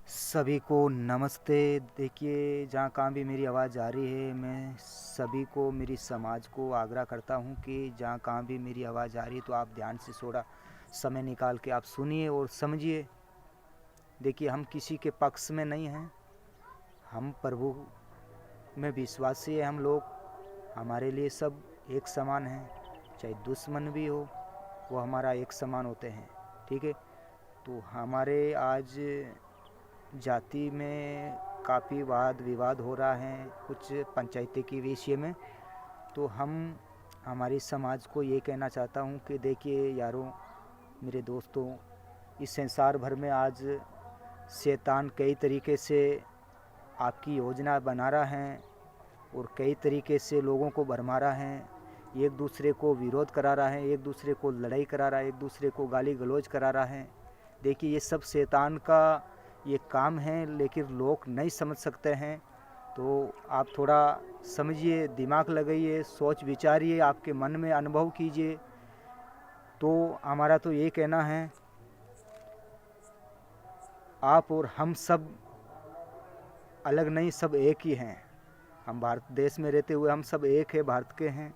सभी को नमस्ते। देखिए, जहाँ कहाँ भी मेरी आवाज़ जा रही है, मैं सभी को, मेरी समाज को आग्रह करता हूँ कि जहाँ कहाँ भी मेरी आवाज़ जा रही है तो आप ध्यान से थोड़ा समय निकाल के आप सुनिए और समझिए। देखिए, हम किसी के पक्ष में नहीं हैं, हम प्रभु में विश्वासी है। हम लोग, हमारे लिए सब एक समान हैं, चाहे दुश्मन भी हो वो हमारा एक समान होते हैं। ठीक है। तो हमारे आज जाति में काफ़ी वाद विवाद हो रहा है कुछ पंचायती के विषय में। तो हमारी समाज को ये कहना चाहता हूँ कि देखिए यारों, मेरे दोस्तों, इस संसार भर में आज शैतान कई तरीके से आपकी योजना बना रहा है और कई तरीके से लोगों को भरमा रहा है, एक दूसरे को विरोध करा रहा है, एक दूसरे को लड़ाई करा रहा है, एक दूसरे को गाली गलौज करा रहा है। देखिए, ये सब शैतान का ये काम है, लेकिन लोग नहीं समझ सकते हैं। तो आप थोड़ा समझिए, दिमाग लगाइए, सोच विचारिए, आपके मन में अनुभव कीजिए। तो हमारा तो ये कहना है, आप और हम सब अलग नहीं, सब एक ही हैं। हम भारत देश में रहते हुए हम सब एक है, भारत के हैं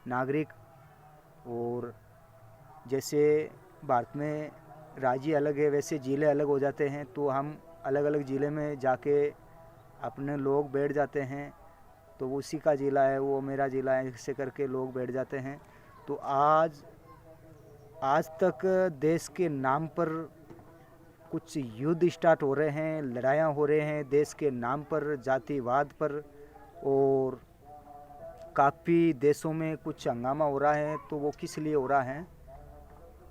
नागरिक। और जैसे भारत में राज्य अलग है, वैसे ज़िले अलग हो जाते हैं। तो हम अलग अलग ज़िले में जाके अपने लोग बैठ जाते हैं, तो उसी का ज़िला है, वो मेरा ज़िला है, ऐसे करके लोग बैठ जाते हैं। तो आज तक देश के नाम पर कुछ युद्ध स्टार्ट हो रहे हैं, लड़ाइयाँ हो रहे हैं देश के नाम पर, जातिवाद पर। और काफ़ी देशों में कुछ हंगामा हो रहा है। तो वो किस लिए हो रहा है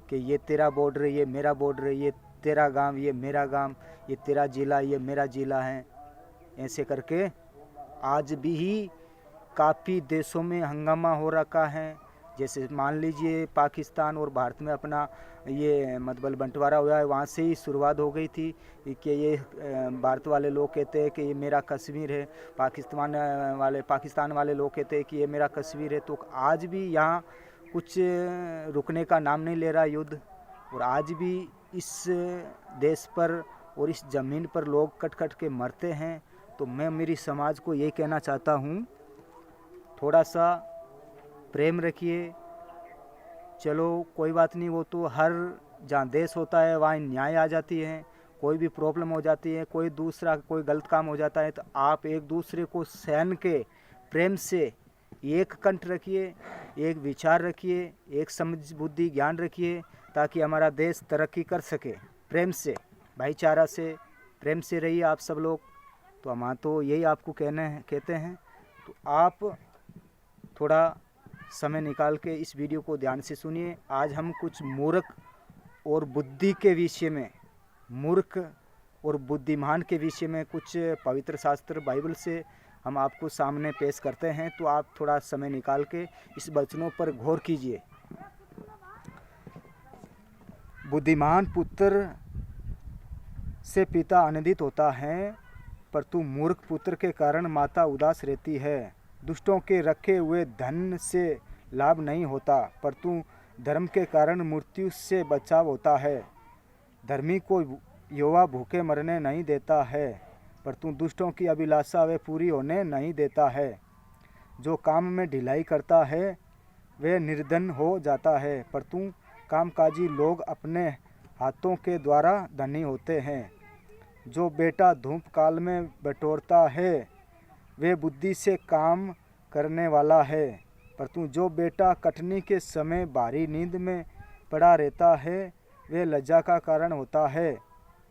कि ये तेरा बॉर्डर, ये मेरा बॉर्डर, ये तेरा गांव, ये मेरा गांव, ये तेरा ज़िला, ये मेरा ज़िला है, ऐसे करके आज भी काफ़ी देशों में हंगामा हो रखा है। जैसे मान लीजिए पाकिस्तान और भारत में अपना ये मतलब बंटवारा हुआ है, वहाँ से ही शुरुआत हो गई थी कि ये भारत वाले लोग कहते हैं कि ये मेरा कश्मीर है, पाकिस्तान वाले लोग कहते हैं कि ये मेरा कश्मीर है। तो आज भी यहाँ कुछ रुकने का नाम नहीं ले रहा युद्ध। और आज भी इस देश पर और इस ज़मीन पर लोग कट कट के मरते हैं। तो मैं मेरी समाज को ये कहना चाहता हूँ, थोड़ा सा प्रेम रखिए। चलो कोई बात नहीं, वो तो हर जहाँ देश होता है वहाँ न्याय आ जाती है। कोई भी प्रॉब्लम हो जाती है, कोई दूसरा कोई गलत काम हो जाता है, तो आप एक दूसरे को सहन के प्रेम से एक कंठ रखिए, एक विचार रखिए, एक समझ बुद्धि ज्ञान रखिए, ताकि हमारा देश तरक्की कर सके। प्रेम से, भाईचारा से, प्रेम से रहिए आप सब लोग। तो हम तो यही आपको कहते हैं। तो आप थोड़ा समय निकाल के इस वीडियो को ध्यान से सुनिए। आज हम कुछ मूर्ख और बुद्धि के विषय में, मूर्ख और बुद्धिमान के विषय में कुछ पवित्र शास्त्र बाइबल से हम आपको सामने पेश करते हैं। तो आप थोड़ा समय निकाल के इस वचनों पर गौर कीजिए। बुद्धिमान पुत्र से पिता आनंदित होता है, परंतु मूर्ख पुत्र के कारण माता उदास रहती है। दुष्टों के रखे हुए धन से लाभ नहीं होता, परंतु धर्म के कारण मृत्यु से बचाव होता है। धर्मी को यहोवा भूखे मरने नहीं देता है, परंतु दुष्टों की अभिलाषा वे पूरी होने नहीं देता है। जो काम में ढिलाई करता है वह निर्धन हो जाता है, परंतु कामकाजी लोग अपने हाथों के द्वारा धनी होते हैं। जो बेटा धूप काल में बटोरता है वे बुद्धि से काम करने वाला है, परंतु जो बेटा कटनी के समय भारी नींद में पड़ा रहता है वे लज्जा का कारण होता है।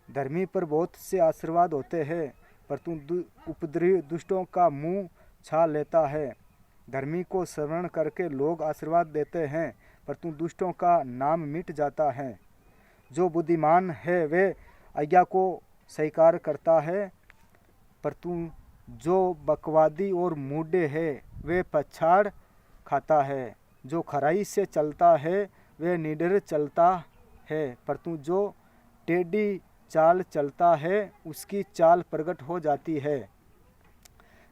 धर्मी पर बहुत से आशीर्वाद होते हैं, परंतु उपद्रवी दुष्टों का मुंह छा लेता है। धर्मी को श्रवण करके लोग आशीर्वाद देते हैं, परंतु दुष्टों का नाम मिट जाता है। जो बुद्धिमान है वे आज्ञा को स्वीकार करता है, परंतु जो बकवादी और मूढ़े है वे पछाड़ खाता है। जो खराई से चलता है वे निडर चलता है, परंतु जो टेढ़ी चाल चलता है उसकी चाल प्रकट हो जाती है।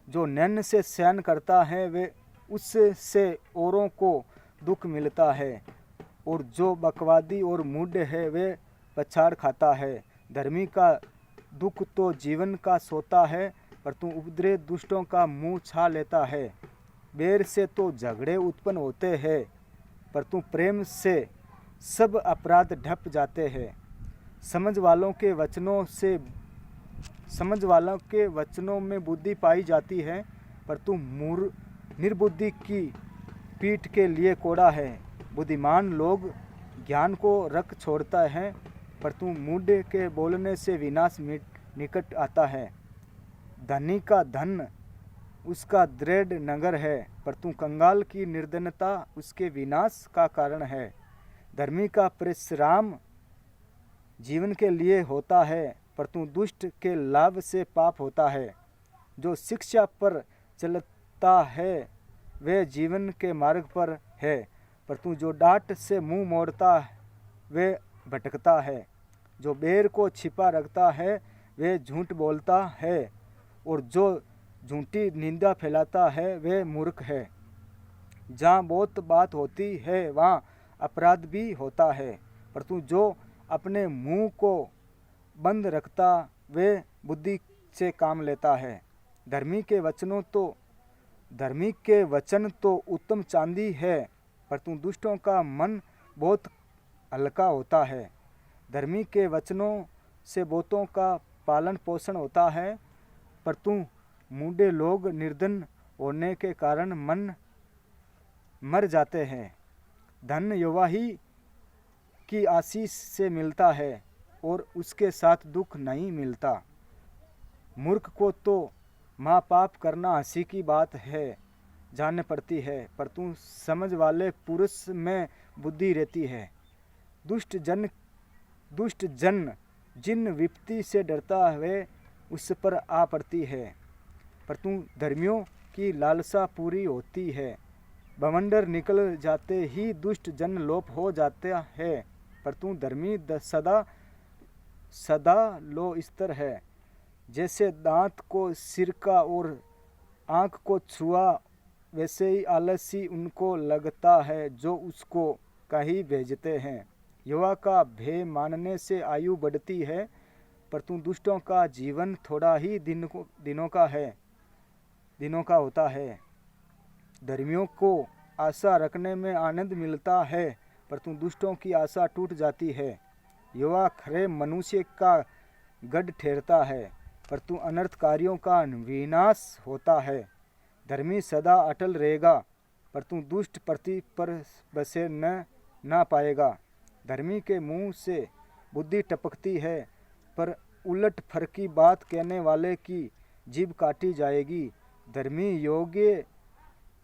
जो नैन से सहन करता है वे उससे औरों को दुख मिलता है, और जो बकवादी और मूढ़ है वे पछाड़ खाता है। धर्मी का दुख तो जीवन का सोता है, पर तू उपद्रव दुष्टों का मुंह छा लेता है। बैर से तो झगड़े उत्पन्न होते हैं, पर तू प्रेम से सब अपराध ढप जाते हैं। समझ वालों के वचनों में बुद्धि पाई जाती है, पर तू निर्बुद्धि की पीठ के लिए कोड़ा है। बुद्धिमान लोग ज्ञान को रख छोड़ता है, पर तू मूढ़ के बोलने से विनाश निकट आता है। धनी का धन उसका दृढ़ नगर है, पर तू कंगाल की निर्धनता उसके विनाश का कारण है। धर्मी का परिश्रम जीवन के लिए होता है, पर तू दुष्ट के लाभ से पाप होता है। जो शिक्षा पर चलता है वह जीवन के मार्ग पर है, पर तू जो डांट से मुंह मोड़ता वह भटकता है। जो बैर को छिपा रखता है वह झूठ बोलता है, और जो झूठी निंदा फैलाता है वह मूर्ख है। जहाँ बहुत बात होती है वहाँ अपराध भी होता है, पर तू जो अपने मुंह को बंद रखता वह बुद्धि से काम लेता है। धर्मी के वचन तो उत्तम चांदी है, पर तू दुष्टों का मन बहुत हल्का होता है। धर्मी के वचनों से बहुतों का पालन पोषण होता है, पर तू मूढ़े लोग निर्धन होने के कारण मर जाते हैं। धन युवा ही की आशीष से मिलता है, और उसके साथ दुख नहीं मिलता। मूर्ख को तो महापाप करना हंसी की बात है जानने पड़ती है, पर तू समझ वाले पुरुष में बुद्धि रहती है। दुष्ट जन जिन विपत्ति से डरता है उस पर आ पड़ती है, पर तू धर्मियों की लालसा पूरी होती है। बवंडर निकल जाते ही दुष्ट जन लोप हो जाता है, पर तू धर्मी सदा लो स्तर है। जैसे दांत को सिरका और आँख को छुआ, वैसे ही आलसी उनको लगता है जो उसको कहीं भेजते हैं। युवा का भय मानने से आयु बढ़ती है, पर तू दुष्टों का जीवन थोड़ा ही दिनों का होता है। धर्मियों को आशा रखने में आनंद मिलता है, पर तू दुष्टों की आशा टूट जाती है। युवा खरे मनुष्य का गढ़ ठहरता है, पर तू अनर्थकारियों का विनाश होता है। धर्मी सदा अटल रहेगा, पर तू दुष्ट पृथ्वी पर बसे न पाएगा। धर्मी के मुंह से बुद्धि टपकती है, पर उलट फरकी बात कहने वाले की जीभ काटी जाएगी।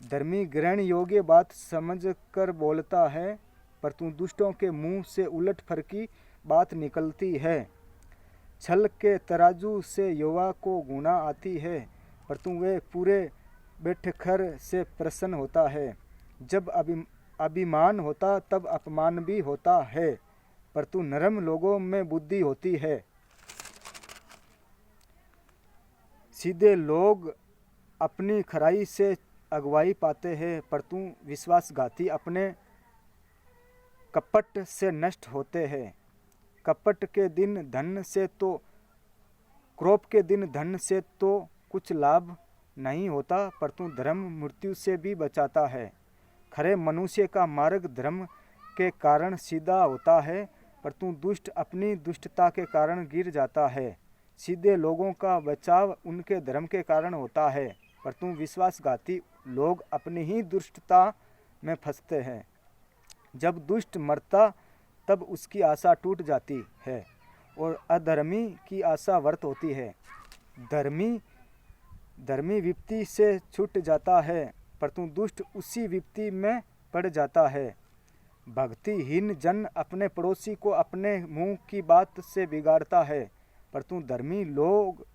धर्मी ग्रहण योग्य बात समझकर बोलता है, पर तू दुष्टों के मुंह से उलट फरकी बात निकलती है। छल के तराजू से युवा को गुना आती है, पर तू वे पूरे बैठकर से प्रसन्न होता है। जब अभिमान होता तब अपमान भी होता है, पर तू नरम लोगों में बुद्धि होती है। सीधे लोग अपनी खराई से अगुवाई पाते हैं, पर तू विश्वासघाती अपने कपट से नष्ट होते हैं। कपट के दिन धन से तो क्रोध के दिन धन से तो कुछ लाभ नहीं होता, पर तू धर्म मृत्यु से भी बचाता है। खरे मनुष्य का मार्ग धर्म के कारण सीधा होता है, पर तू दुष्ट अपनी दुष्टता के कारण गिर जाता है। सीधे लोगों का बचाव उनके धर्म के कारण होता है, पर तू विश्वासघाती लोग अपनी ही दुष्टता में फंसते हैं। जब दुष्ट मरता तब उसकी आशा टूट जाती है, और अधर्मी की आशा व्यर्थ होती है। धर्मी विपत्ति से छूट जाता है, पर तू दुष्ट उसी विपत्ति में पड़ जाता है। भक्तिहीन जन अपने पड़ोसी को अपने मुंह की बात से बिगाड़ता है, पर तू धर्मी लोग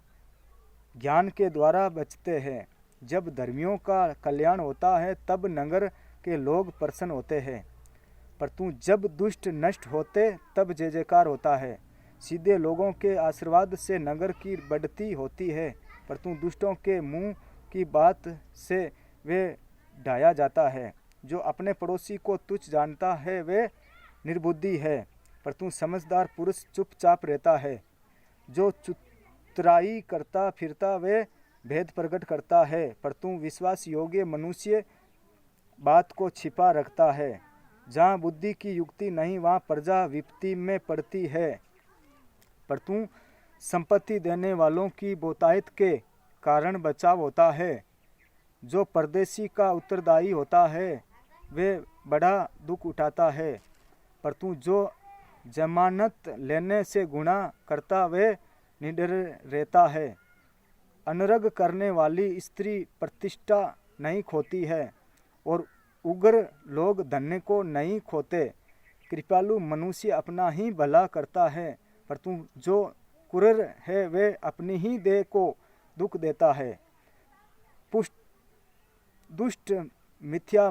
ज्ञान के द्वारा बचते हैं। जब धर्मियों का कल्याण होता है तब नगर के लोग प्रसन्न होते हैं, पर तू जब दुष्ट नष्ट होते तब जय जयकार होता है। सीधे लोगों के आशीर्वाद से नगर की बढ़ती होती है, पर तू दुष्टों के मुंह की बात से वे ढाया जाता है। जो अपने पड़ोसी को तुच्छ जानता है वे निर्बुद्धि है, पर तू समझदार पुरुष चुपचाप रहता है। जो उतराई करता फिरता वे भेद प्रकट करता है, परंतु विश्वास योग्य मनुष्य बात को छिपा रखता है। जहाँ बुद्धि की युक्ति नहीं वहाँ प्रजा विपत्ति में पड़ती है, परंतु संपत्ति देने वालों की बहुतायत के कारण बचाव होता है। जो परदेशी का उत्तरदायी होता है वे बड़ा दुख उठाता है, परंतु जो जमानत लेने से गुनाह करता वे निडर रहता है। अनर्घ करने वाली स्त्री प्रतिष्ठा नहीं खोती है और उग्र लोग धन्य को नहीं खोते। कृपालु मनुष्य अपना ही भला करता है, परंतु जो क्रूर है वे अपनी ही देह को दुख देता है। दुष्ट मिथ्या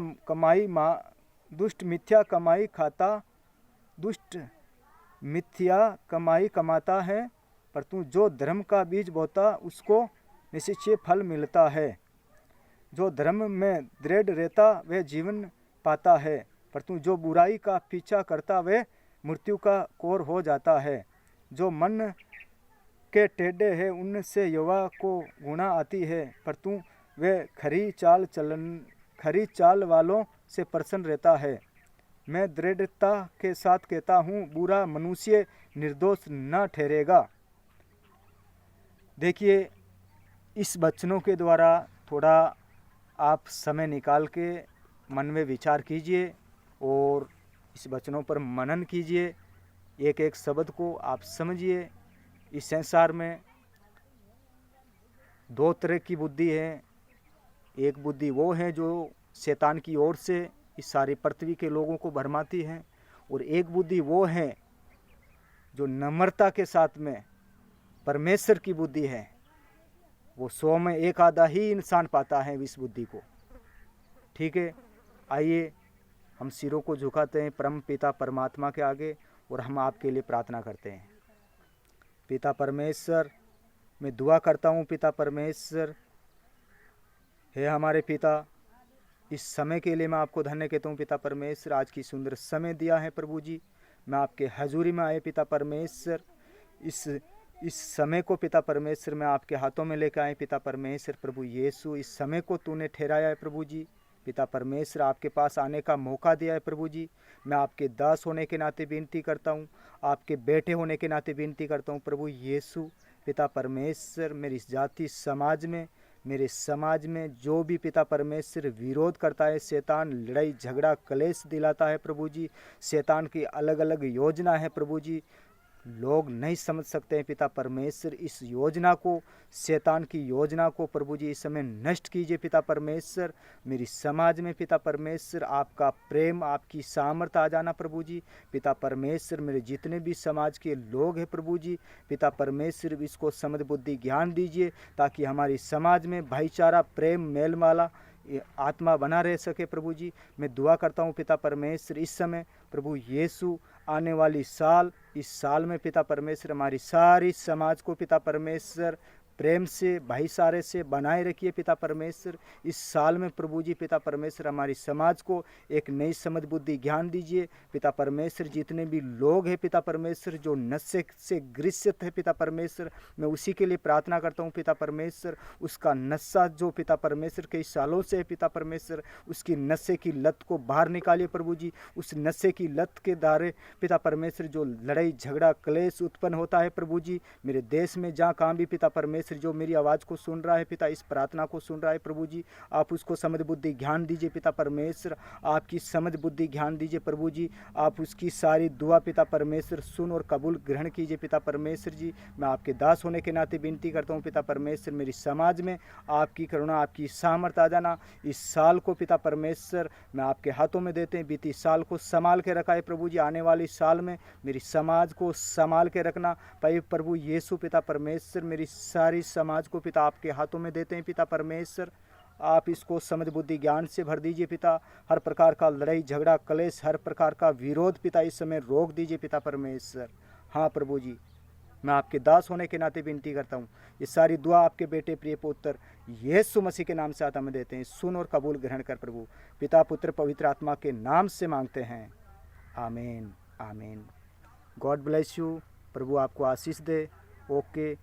कमाई कमाता है, परंतु जो धर्म का बीज बोता उसको निश्चय फल मिलता है। जो धर्म में दृढ़ रहता वह जीवन पाता है, परंतु जो बुराई का पीछा करता वह मृत्यु का कोर हो जाता है। जो मन के टेढ़े हैं उनसे युवा को गुणा आती है, परंतु वे खरी चाल वालों से प्रसन्न रहता है। मैं दृढ़ता के साथ कहता हूँ, बुरा मनुष्य निर्दोष न ठहरेगा। देखिए, इस वचनों के द्वारा थोड़ा आप समय निकाल के मन में विचार कीजिए और इस वचनों पर मनन कीजिए। एक एक शब्द को आप समझिए। इस संसार में दो तरह की बुद्धि है। एक बुद्धि वो है जो शैतान की ओर से इस सारी पृथ्वी के लोगों को भरमाती है, और एक बुद्धि वो है जो नम्रता के साथ में परमेश्वर की बुद्धि है। वो 100 में एक आधा ही इंसान पाता है इस बुद्धि को। ठीक है, आइए हम सिरों को झुकाते हैं परम पिता परमात्मा के आगे और हम आपके लिए प्रार्थना करते हैं। पिता परमेश्वर, मैं दुआ करता हूँ पिता परमेश्वर, हे हमारे पिता, इस समय के लिए मैं आपको धन्य कहता हूँ पिता परमेश्वर। आज की सुंदर समय दिया है प्रभु जी, मैं आपके हजूरी में आए पिता परमेश्वर। इस समय को पिता परमेश्वर मैं आपके हाथों में लेकर आए पिता परमेश्वर। प्रभु यीशु, इस समय को तूने ठहराया है प्रभु जी। पिता परमेश्वर, आपके पास आने का मौका दिया है प्रभु जी। मैं आपके दास होने के नाते विनती करता हूँ, आपके बेटे होने के नाते विनती करता हूँ प्रभु यीशु। पिता परमेश्वर, मेरे समाज में जो भी पिता परमेश्वर विरोध करता है, शैतान लड़ाई झगड़ा कलेश दिलाता है प्रभु जी, शैतान की अलग अलग योजना है प्रभु जी, लोग नहीं समझ सकते हैं पिता परमेश्वर। इस योजना को, शैतान की योजना को प्रभु जी इस समय नष्ट कीजिए पिता परमेश्वर। मेरी समाज में पिता परमेश्वर आपका प्रेम, आपकी सामर्थ आ जाना प्रभु जी। पिता परमेश्वर, मेरे जितने भी समाज के लोग हैं प्रभु जी, पिता परमेश्वर इसको समझ बुद्धि ज्ञान दीजिए, ताकि हमारी समाज में भाईचारा, प्रेम, मेल माला, आत्मा बना रह सके प्रभु जी। मैं दुआ करता हूँ पिता परमेश्वर, इस समय प्रभु यीशु आने वाली साल, इस साल में पिता परमेश्वर हमारी सारी समाज को पिता परमेश्वर प्रेम से, भाईचारे से बनाए रखिए पिता परमेश्वर। इस साल में प्रभु जी पिता परमेश्वर हमारी समाज को एक नई समझ बुद्धि ज्ञान दीजिए पिता परमेश्वर। जितने भी लोग हैं पिता परमेश्वर जो नशे से ग्रसित है पिता परमेश्वर, मैं उसी के लिए प्रार्थना करता हूँ पिता परमेश्वर। उसका नशा जो पिता परमेश्वर कई सालों से है पिता परमेश्वर, उसकी नशे की लत को बाहर निकालिए प्रभु जी। उस नशे की लत के द्वारा पिता परमेश्वर जो लड़ाई झगड़ा क्लेश उत्पन्न होता है प्रभु जी मेरे देश में, जहाँ कहाँ भी पिता परमेश्वर जो मेरी आवाज़ को सुन रहा है पिता, इस प्रार्थना को सुन रहा है प्रभु जी, आप उसको समझ बुद्धि ज्ञान दीजिए पिता परमेश्वर। आपकी समझ बुद्धि ज्ञान दीजिए प्रभु जी। आप उसकी सारी दुआ पिता परमेश्वर सुन और कबूल ग्रहण कीजिए पिता परमेश्वर जी। मैं आपके दास होने के नाते विनती करता हूँ पिता परमेश्वर, मेरी समाज में आपकी करुणा, आपकी सामर्थ आ जाना। इस साल को पिता परमेश्वर मैं आपके हाथों में देते हैं, बीती साल को संभाल के रखा है प्रभु जी। आने वाली साल में मेरी समाज को संभाल के रखना पाए प्रभु यीशु पिता परमेश्वर। मेरी सारी समाज को पिता आपके हाथों में देते हैं पिता परमेश्वर। आप इसको समझ बुद्धि ज्ञान से भर दीजिए पिता। हर प्रकार का लड़ाई झगड़ा कलेश, हर प्रकार का विरोध पिता इस समय रोक दीजिए पिता परमेश्वर। हाँ प्रभु जी, मैं आपके दास होने के नाते विनती करता हूँ। ये सारी दुआ आपके बेटे प्रिय पुत्र यीशु मसीह के नाम से आता में देते हैं। सुन और कबूल ग्रहण कर प्रभु। पिता पुत्र पवित्र आत्मा के नाम से मांगते हैं, आमीन आमीन। God bless you. प्रभु आपको आशीष दे। ओके।